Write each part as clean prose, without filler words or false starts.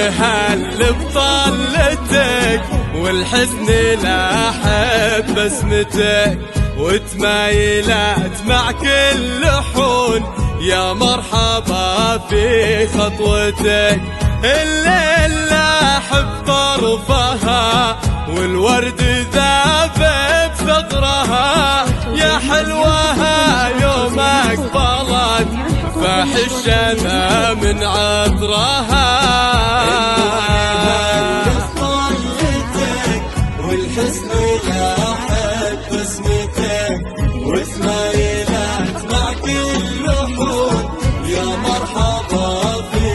هل بطلتك والحزن لاحب بسمتك، وتمايلات مع كل حون يا مرحبا في خطوتك. الليل لاحب طرفها والورد ذاب بثغرها، يا حلوها يوم اقبلت فاح الشمع من عطرها. والحزن لاحب بسمتك، وتمايلات مع كل حون يا مرحبا في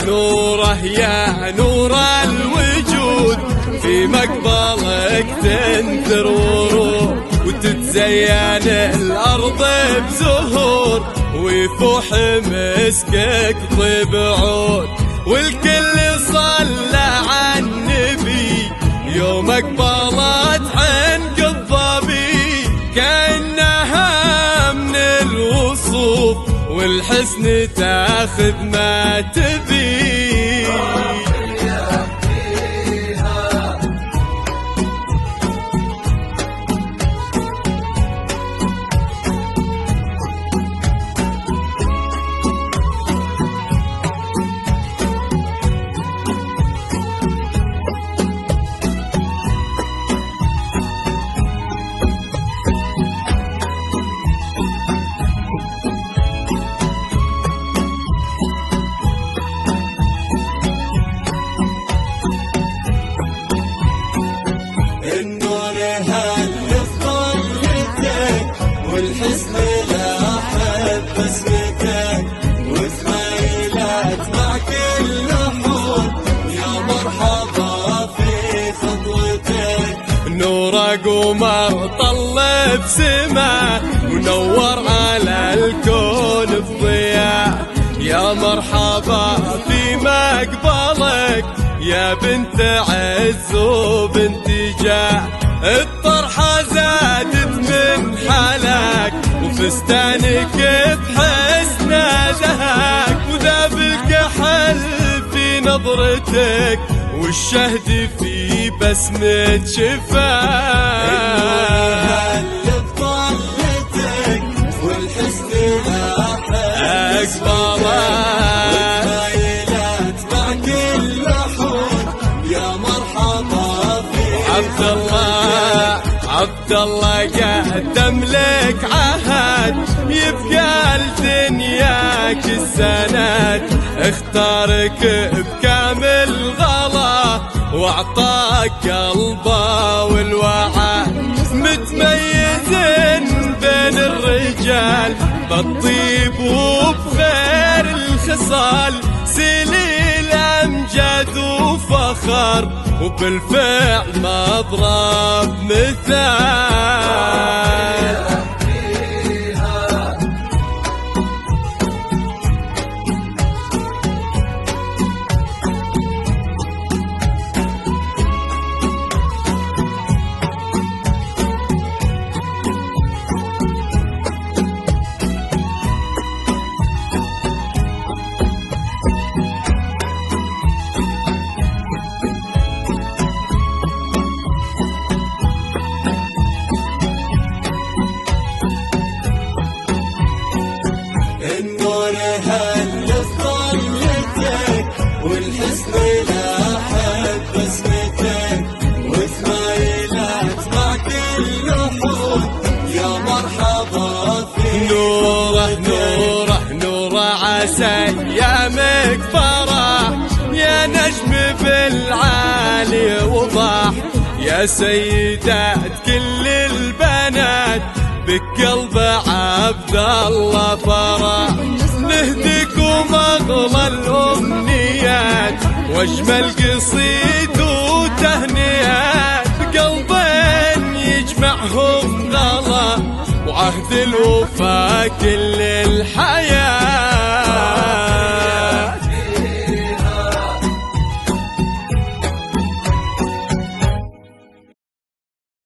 نوره يا نور الوجود، في مقبلك تنثر ورود، وتتزين الأرض بزهور، ويفوح مسكك طيب عود. والكل صلى على النبي يوم اقبلت عنق الظبي، كأنها من الوصوف والحسن تاخذ ما تبي. والحزن لاحب بسمتك، وتمايلات مع كل حون يا مرحبا في خطوتك. نور قمر طل بسما ونور على الكون بضياء، يا مرحبا في مقبلك يا بنت عز وبنت جاه. الطرحة زادت من حلاك وفستانك بحسن دهاك، وذاب الكحل في نظرتك والشهد في بسمة شفاك. بطلتك والحزن لاحب وتمايلات مع كل حون يا مرحبا في عبد الله قدم لك عهد، يبقى لدنياك السند، اختارك بكامل غلا واعطاك قلبه والوعى. متميزين بين الرجال بالطيب وبخير الخصال، سليل امجاد وفخر وبالفعل مضرب مثال. النور هل بطلتك والحزن لاحب بسمتك، وتمايلات مع كل حون يا مرحبا في نوره عسى ايامك فرح، يا نجم بالعالي وضح، يا سيدات كل البنات بقلب عبد الله فرح. نهديكم اغلى الامنيات واجمل قصيد وتهنئات، بقلبين يجمعهم غلا وعهد الوفا كل الحياة.